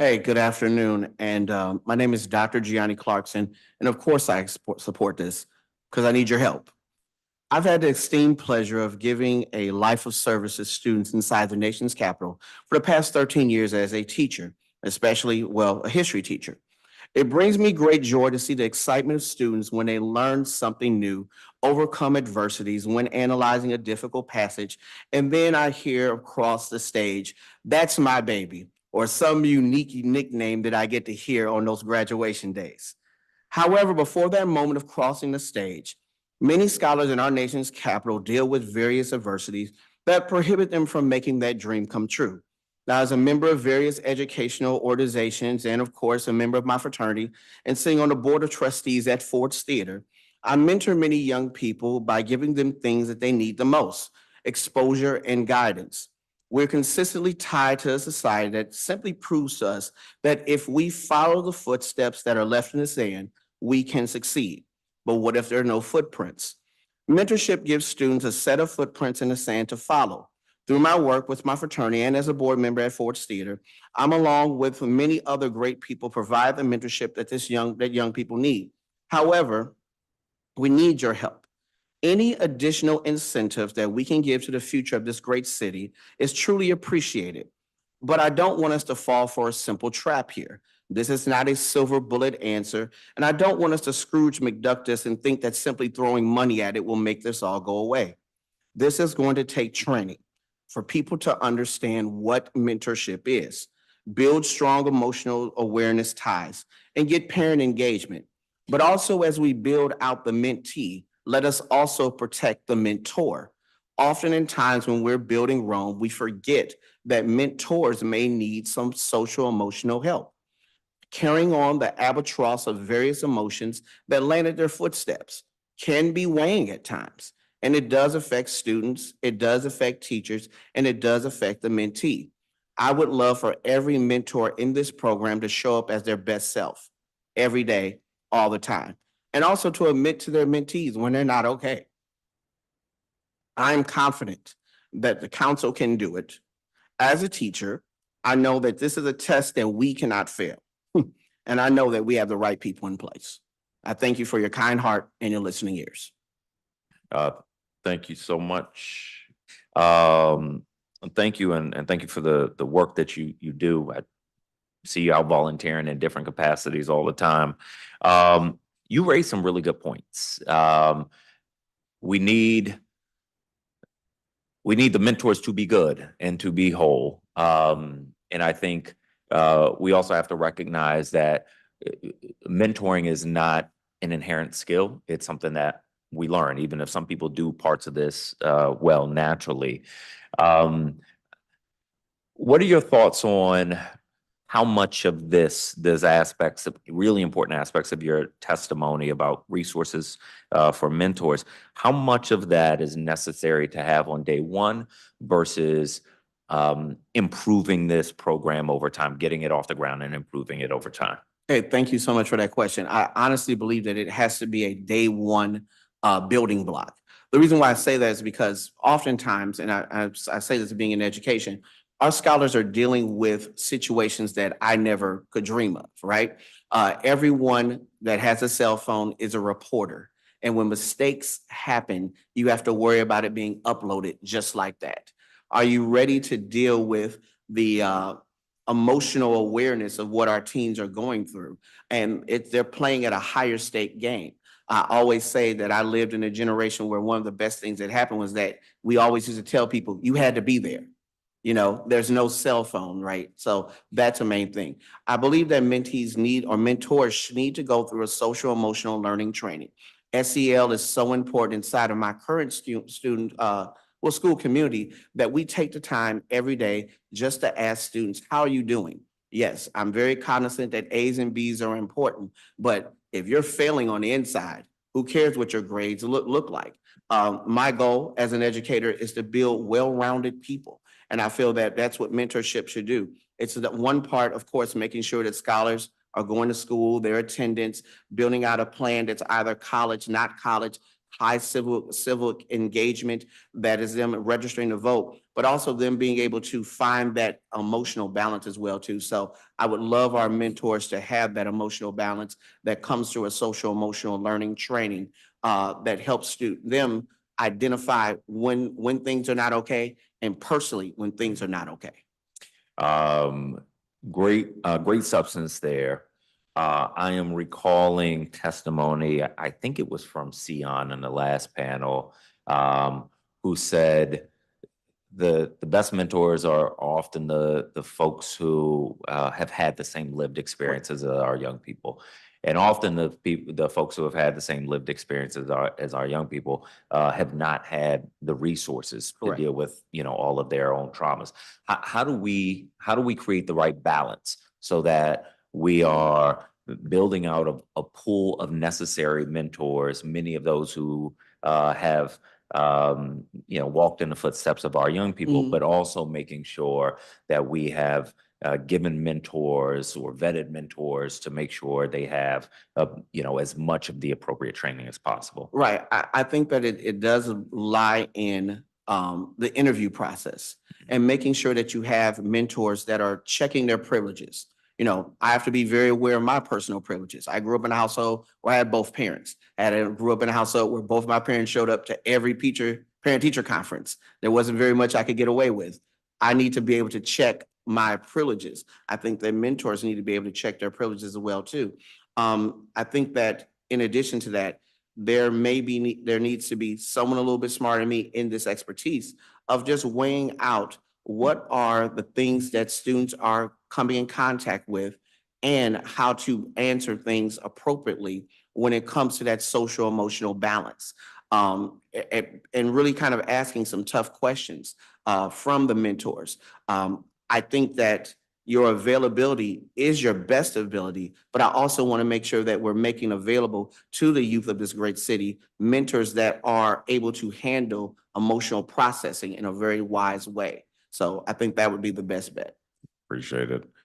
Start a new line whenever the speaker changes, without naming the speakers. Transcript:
Hey, good afternoon. And my name is Dr. Gianni Clarkson. And of course, I support this because I need your help. I've had the esteemed pleasure of giving a life of service to students inside the nation's capital for the past 13 years as a teacher, especially, a history teacher. It brings me great joy to see the excitement of students when they learn something new, overcome adversities when analyzing a difficult passage, and then I hear across the stage, "That's my baby," or some unique nickname that I get to hear on those graduation days. However, before that moment of crossing the stage, many scholars in our nation's capital deal with various adversities that prohibit them from making that dream come true. Now, as a member of various educational organizations, and of course, a member of my fraternity, and sitting on the board of trustees at Ford's Theater, I mentor many young people by giving them things that they need the most: exposure and guidance. We're consistently tied to a society that simply proves to us that if we follow the footsteps that are left in the sand, we can succeed. But what if there are no footprints? Mentorship gives students a set of footprints in the sand to follow. Through my work with my fraternity and as a board member at Ford's Theater, I'm along with many other great people provide the mentorship that young people need. However, we need your help. Any additional incentive that we can give to the future of this great city is truly appreciated. But I don't want us to fall for a simple trap here. This is not a silver bullet answer, and I don't want us to Scrooge McDuck this and think that simply throwing money at it will make this all go away. This is going to take training for people to understand what mentorship is, build strong emotional awareness ties, and get parent engagement. But also, as we build out the mentee, let us also protect the mentor. Often, in times when we're building Rome, we forget that mentors may need some social emotional help, carrying on the albatross of various emotions that land at their footsteps can be weighing at times. And it does affect students, it does affect teachers, and it does affect the mentee. I would love for every mentor in this program to show up as their best self every day, all the time, and also to admit to their mentees when they're not okay. I'm confident that the council can do it. As a teacher, I know that this is a test that we cannot fail. And I know that we have the right people in place. I thank you for your kind heart and your listening ears.
Uh, Thank you so much. Um, Thank you, and thank you for the work that you do. I see you out volunteering in different capacities all the time. You raised some really good points. We need we need the mentors to be good and to be whole. And I think we also have to recognize that mentoring is not an inherent skill. It's something that we learn, even if some people do parts of this well naturally. Um, what are your thoughts on how much of these aspects of really important aspects of your testimony about resources for mentors, how much of that is necessary to have on day one versus improving this program over time, getting it off the ground and improving it over time?
Hey, thank you so much for that question. I honestly believe that it has to be a day one building block. The reason why I say that is because oftentimes, and I say this being in education, our scholars are dealing with situations that I never could dream of, right? Everyone that has a cell phone is a reporter. And when mistakes happen, you have to worry about it being uploaded just like that. Are you ready to deal with the emotional awareness of what our teens are going through? And they're playing at a higher stake game. I always say that I lived in a generation where one of the best things that happened was that we always used to tell people, you had to be there. There's no cell phone, right? So that's a main thing. I believe that mentees need, or mentors need, to go through a social emotional learning training. SEL is so important inside of my current school community, that we take the time every day just to ask students, how are you doing? Yes, I'm very cognizant that A's and B's are important, but if you're failing on the inside, who cares what your grades look like? My goal as an educator is to build well-rounded people. And I feel that that's what mentorship should do. It's that one part, of course, making sure that scholars are going to school, their attendance, building out a plan that's either college, not college, high civil engagement, that is them registering to vote, but also them being able to find that emotional balance as well too. So I would love our mentors to have that emotional balance that comes through a social emotional learning training that helps them identify when things are not okay, and personally when things are not okay.
Great substance there. I am recalling testimony, I think it was from Sion in the last panel, who said the best mentors are often the folks who have had the same lived experiences as our young people. And often the folks who have had the same lived experiences as our young people have not had the resources to
Correct.
deal with, all of their own traumas. How do we create the right balance so that we are building out a pool of necessary mentors, many of those who have walked in the footsteps of our young people,
Mhm.
but also making sure that we have given mentors or vetted mentors to make sure they have, as much of the appropriate training as possible.
Right. I think that it does lie in the interview process and making sure that you have mentors that are checking their privileges. I have to be very aware of my personal privileges. I grew up in a household where I had both parents. Grew up in a household where both my parents showed up to every parent-teacher conference. There wasn't very much I could get away with. I need to be able to check my privileges. I think that mentors need to be able to check their privileges as well too. I think that in addition to that, there needs to be someone a little bit smarter than me in this expertise of just weighing out what are the things that students are coming in contact with and how to answer things appropriately when it comes to that social emotional balance. And really kind of asking some tough questions from the mentors. I think that your availability is your best ability, but I also want to make sure that we're making available to the youth of this great city mentors that are able to handle emotional processing in a very wise way. So I think that would be the best bet.
Appreciate it.